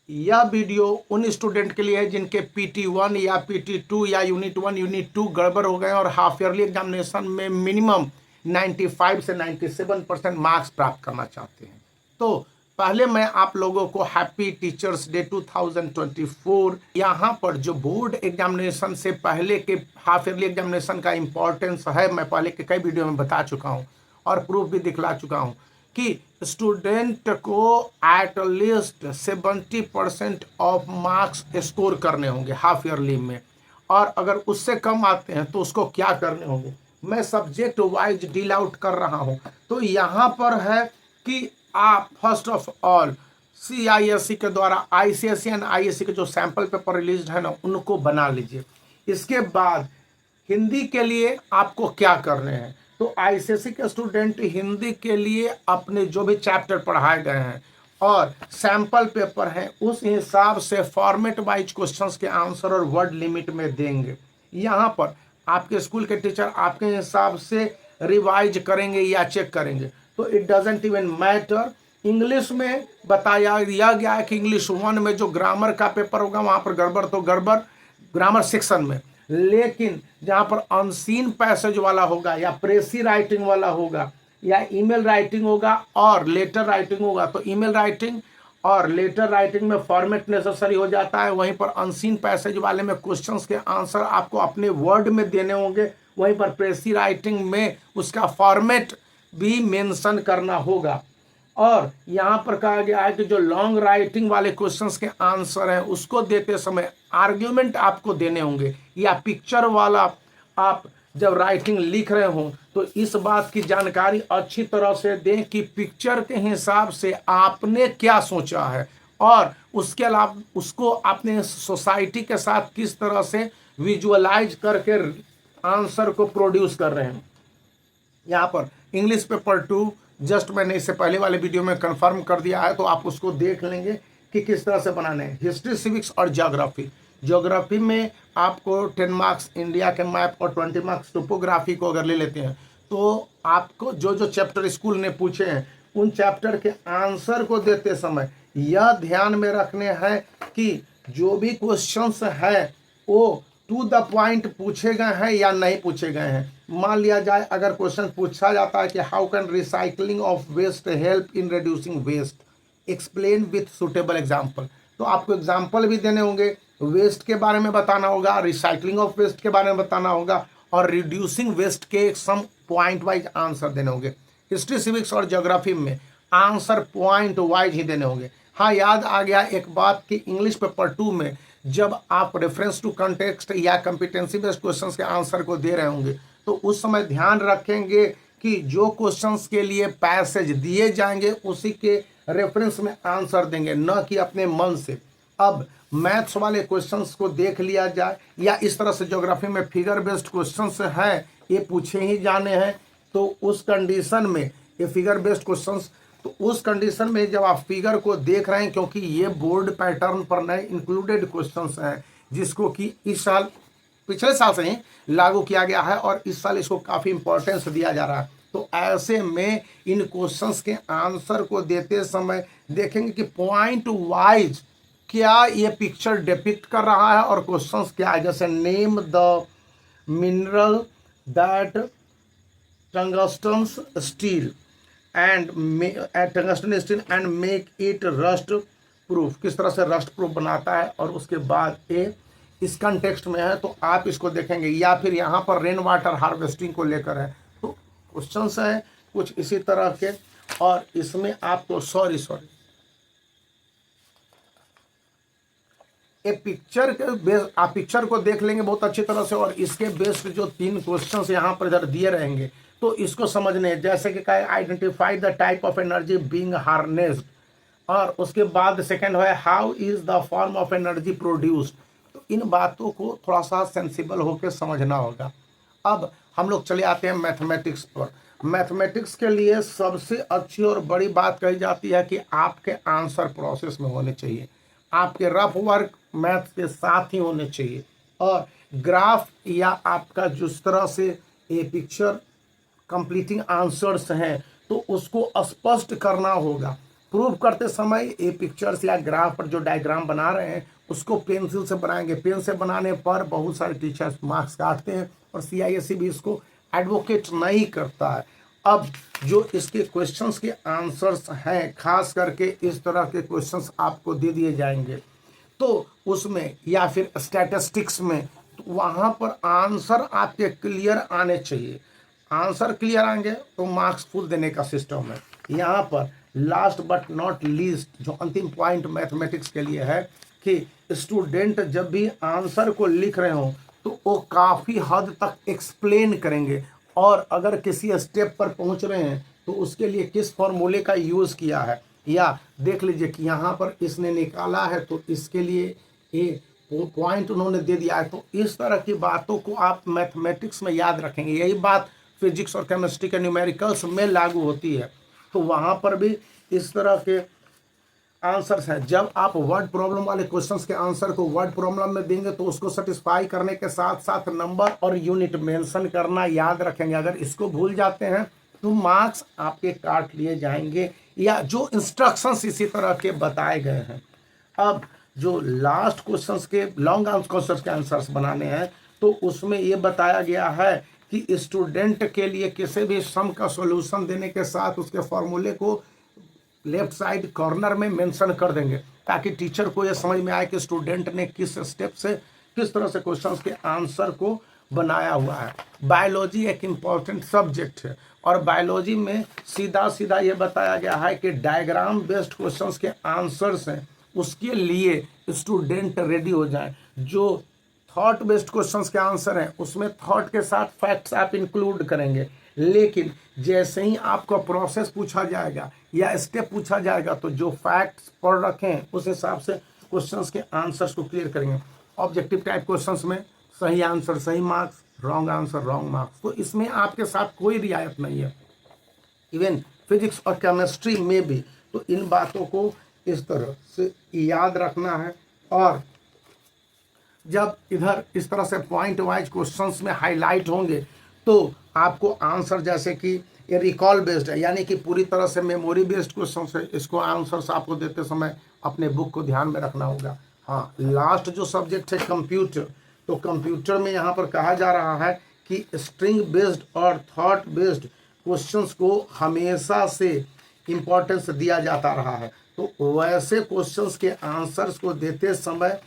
यह वीडियो उन स्टूडेंट के लिए है जिनके PT1 या PT2 या यूनिट 1 यूनिट 2 गड़बड़ हो गए और हाफ ईयरली एग्जामिनेशन में मिनिमम 95 से 97% मार्क्स प्राप्त करना चाहते हैं। तो पहले मैं आप लोगों को हैप्पी टीचर्स डे 2024। यहाँ पर जो बोर्ड एग्जामिनेशन से पहले के हाफ ईयरली एग्जामिनेशन का इम्पोर्टेंस है, मैं पहले के कई वीडियो में बता चुका हूँ और प्रूफ भी दिखला चुका हूँ कि स्टूडेंट को at least 70% of marks score करने होंगे हाफ ईयरली में, और अगर उससे कम आते हैं तो उसको क्या करने होंगे। मैं सब्जेक्ट वाइज डील आउट कर रहा हूं। तो यहाँ पर है कि आप फर्स्ट ऑफ ऑल CISE के द्वारा ICSE एंड ISE के जो सैंपल पेपर रिलीज है ना, उनको बना लीजिए। इसके बाद हिंदी के लिए आपको क्या करने हैं, तो ICSE के स्टूडेंट हिंदी के लिए अपने जो भी चैप्टर पढ़ाए गए हैं और सैंपल पेपर हैं उस हिसाब से फॉर्मेट वाइज क्वेश्चंस के आंसर और वर्ड लिमिट में देंगे। यहाँ पर आपके स्कूल के टीचर आपके हिसाब से रिवाइज करेंगे या चेक करेंगे, तो it doesn't even matter. English में बताया दिया गया है कि इंग्लिश 1 में जो ग्रामर का पेपर होगा वहाँ पर गड़बड़ तो गड़बड़ ग्रामर सेक्शन में, लेकिन जहाँ पर अनसीन पैसेज वाला होगा या प्रेसी राइटिंग वाला होगा या ईमेल राइटिंग होगा और लेटर राइटिंग होगा, तो ईमेल राइटिंग और लेटर राइटिंग में फॉर्मेट नेसेसरी हो जाता है। वहीं पर अनसीन पैसेज वाले में क्वेश्चंस के आंसर आपको अपने वर्ड में देने होंगे, वहीं पर प्रेसी राइटिंग में उसका फॉर्मेट भी मेंशन करना होगा। और यहाँ पर कहा गया है कि जो लॉन्ग राइटिंग वाले क्वेश्चंस के आंसर हैं उसको देते समय आर्ग्यूमेंट आपको देने होंगे, या पिक्चर वाला आप जब राइटिंग लिख रहे हो तो इस बात की जानकारी अच्छी तरह से दें कि पिक्चर के हिसाब से आपने क्या सोचा है और उसके अलावा उसको अपने सोसाइटी के साथ किस तरह से विजुअलाइज करके आंसर को प्रोड्यूस कर रहे हैं। यहाँ पर इंग्लिश पेपर 2 जस्ट मैंने इससे पहले वाले वीडियो में कंफर्म कर दिया है, तो आप उसको देख लेंगे कि किस तरह से बनाने हैं। हिस्ट्री, सिविक्स और ज्योग्राफी में आपको 10 मार्क्स इंडिया के मैप और 20 मार्क्स टोपोग्राफी को अगर ले लेते हैं तो आपको जो जो चैप्टर स्कूल ने पूछे हैं उन चैप्टर के आंसर को देते समय यह ध्यान में रखने हैं कि जो भी क्वेश्चंस है वो टू द पॉइंट पूछे गए हैं या नहीं पूछे गए हैं। मान लिया जाए अगर क्वेश्चन पूछा जाता है कि how can recycling of waste help in reducing waste, explain with suitable example, तो आपको एग्जाम्पल भी देने होंगे, वेस्ट के बारे में बताना होगा, रिसाइकलिंग ऑफ वेस्ट के बारे में बताना होगा और रिड्यूसिंग वेस्ट के सम पॉइंट वाइज आंसर देने होंगे। हिस्ट्री, सिविक्स और ज्योग्राफी में आंसर पॉइंट वाइज ही देने होंगे। हाँ, याद आ गया एक बात कि इंग्लिश पेपर 2 में जब आप रेफरेंस टू कंटेक्स्ट या कॉम्पिटेंसी बेस्ड क्वेश्चंस के आंसर को दे रहे होंगे तो उस समय ध्यान रखेंगे कि जो क्वेश्चंस के लिए पैसेज दिए जाएंगे उसी के रेफरेंस में आंसर देंगे, न कि अपने मन से। अब मैथ्स वाले क्वेश्चंस को देख लिया जाए या इस तरह से ज्योग्राफी में फिगर बेस्ड क्वेश्चंस हैं, ये पूछे ही जाने हैं, तो उस कंडीशन में ये फिगर बेस्ड क्वेश्चंस, तो उस कंडीशन में जब आप फिगर को देख रहे हैं, क्योंकि ये बोर्ड पैटर्न पर नए इंक्लूडेड क्वेश्चंस हैं जिसको कि इस साल पिछले साल से ही लागू किया गया है और इस साल इसको काफ़ी इंपॉर्टेंस दिया जा रहा है, तो ऐसे में इन क्वेश्चंस के आंसर को देते समय देखेंगे कि पॉइंट वाइज क्या ये पिक्चर डिपिक्ट कर रहा है और क्वेश्चंस क्या है। जैसे name the mineral that tungsten steel and tungsten steel and make it rust proof, किस तरह से रस्ट प्रूफ बनाता है, और उसके बाद ए इस कंटेक्स्ट में है तो आप इसको देखेंगे। या फिर यहाँ पर रेन वाटर हार्वेस्टिंग को लेकर है, तो क्वेश्चंस है कुछ इसी तरह के, और इसमें आपको सॉरी एक पिक्चर के बेस आप पिक्चर को देख लेंगे बहुत अच्छी तरह से, और इसके बेस्ड जो 3 क्वेश्चंस यहाँ पर इधर दिए रहेंगे तो इसको समझने, जैसे कि कहे identify the type of energy being harnessed, और उसके बाद सेकंड है how is the form of energy produced. तो इन बातों को थोड़ा सा सेंसिबल होकर समझना होगा। अब हम लोग चले आते हैं मैथमेटिक्स पर। मैथमेटिक्स के लिए सबसे अच्छी और बड़ी बात कही जाती है कि आपके आंसर प्रोसेस में होने चाहिए, आपके रफ वर्क मैथ के साथ ही होने चाहिए, और ग्राफ या आपका जिस तरह से ये पिक्चर कंप्लीटिंग आंसर्स हैं तो उसको स्पष्ट करना होगा। प्रूव करते समय ये पिक्चर्स या ग्राफ पर जो डायग्राम बना रहे हैं उसको पेंसिल से बनाएंगे। पेन से बनाने पर बहुत सारे टीचर्स मार्क्स काटते हैं और CISE भी इसको एडवोकेट नहीं करता है। अब जो इसके क्वेश्चंस के आंसर्स हैं, खास करके इस तरह के क्वेश्चंस आपको दे दिए जाएंगे तो उसमें या फिर स्टैटिस्टिक्स में, तो वहाँ पर आंसर आपके क्लियर आने चाहिए। आंसर क्लियर आएंगे तो मार्क्स फुल देने का सिस्टम है। यहाँ पर लास्ट बट नॉट लीस्ट जो अंतिम पॉइंट मैथमेटिक्स के लिए है कि स्टूडेंट जब भी आंसर को लिख रहे हो तो वो काफ़ी हद तक एक्सप्लेन करेंगे, और अगर किसी स्टेप पर पहुंच रहे हैं तो उसके लिए किस फॉर्मूले का यूज़ किया है, या देख लीजिए कि यहाँ पर इसने निकाला है तो इसके लिए ये पॉइंट उन्होंने दे दिया है। तो इस तरह की बातों को आप मैथमेटिक्स में याद रखेंगे। यही बात फिजिक्स और केमिस्ट्री के न्यूमेरिकल्स में लागू होती है। तो वहाँ पर भी इस तरह के आंसर्स हैं। जब आप वर्ड प्रॉब्लम वाले क्वेश्चंस के आंसर को वर्ड प्रॉब्लम में देंगे तो उसको सेटिस्फाई करने के साथ साथ नंबर और यूनिट मेंशन करना याद रखेंगे। अगर इसको भूल जाते हैं तो मार्क्स आपके काट लिए जाएंगे, या जो इंस्ट्रक्शंस इसी तरह के बताए गए हैं। अब जो लास्ट क्वेश्चंस के लॉन्ग क्वेश्चंस के आंसर्स बनाने हैं तो उसमें ये बताया गया है कि स्टूडेंट के लिए किसी भी सम का सॉल्यूशन देने के साथ उसके फॉर्मूले को लेफ्ट साइड कॉर्नर में मेंशन कर देंगे, ताकि टीचर को यह समझ में आए कि स्टूडेंट ने किस स्टेप से किस तरह से क्वेश्चंस के आंसर को बनाया हुआ है। बायोलॉजी एक इम्पॉर्टेंट सब्जेक्ट है और बायोलॉजी में सीधा सीधा ये बताया गया है कि डायग्राम बेस्ड क्वेश्चंस के आंसर्स हैं, उसके लिए स्टूडेंट रेडी हो जाए। जो थॉट बेस्ड क्वेश्चंस के आंसर हैं उसमें थॉट के साथ फैक्ट्स आप इंक्लूड करेंगे, लेकिन जैसे ही आपको प्रोसेस पूछा जाएगा या स्टेप पूछा जाएगा तो जो फैक्ट्स पढ़ रखे हैं उस हिसाब से क्वेश्चंस के आंसर्स को क्लियर करेंगे। ऑब्जेक्टिव टाइप क्वेश्चंस में सही आंसर सही marks, wrong answer wrong marks, तो इसमें आपके साथ कोई रियायत नहीं है। इवन फिजिक्स और केमिस्ट्री में भी तो इन बातों को इस तरह से याद रखना है। और जब इधर इस तरह से पॉइंट वाइज क्वेश्चंस में हाईलाइट होंगे तो आपको आंसर, जैसे कि ये रिकॉल बेस्ड है यानी कि पूरी तरह से मेमोरी बेस्ड क्वेश्चन है, इसको आंसर्स आपको देते समय अपने बुक को ध्यान में रखना होगा। हाँ, लास्ट जो सब्जेक्ट है कंप्यूटर, तो कंप्यूटर में यहाँ पर कहा जा रहा है कि स्ट्रिंग बेस्ड और थॉट बेस्ड क्वेश्चंस को हमेशा से इम्पोर्टेंस दिया जाता रहा है। तो वैसे क्वेश्चंस के आंसर्स को देते समय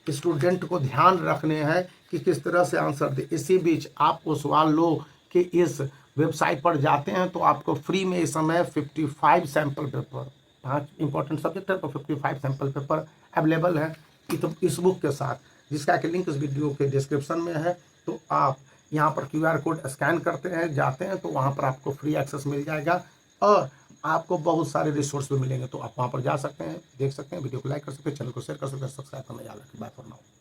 स्टूडेंट को ध्यान रखने हैं कि किस तरह से आंसर दे। इसी बीच आप ओसवाल लो के इस वेबसाइट पर जाते हैं तो आपको फ्री में इस समय 55 सैम्पल पेपर, 5 इंपॉर्टेंट सब्जेक्ट है तो 55 सैम्पल पेपर अवेलेबल है इस बुक के साथ, जिसका कि लिंक इस वीडियो के डिस्क्रिप्शन में है। तो आप यहाँ पर QR कोड स्कैन करते हैं, जाते हैं तो वहाँ पर आपको फ्री एक्सेस मिल जाएगा और आपको बहुत सारे रिसोर्स भी मिलेंगे। तो आप वहाँ पर जा सकते हैं, देख सकते हैं, वीडियो को लाइक कर सकते हैं, चैनल को शेयर कर सकते हैं, सब्सक्राइब करना याद रखें। Bye for now.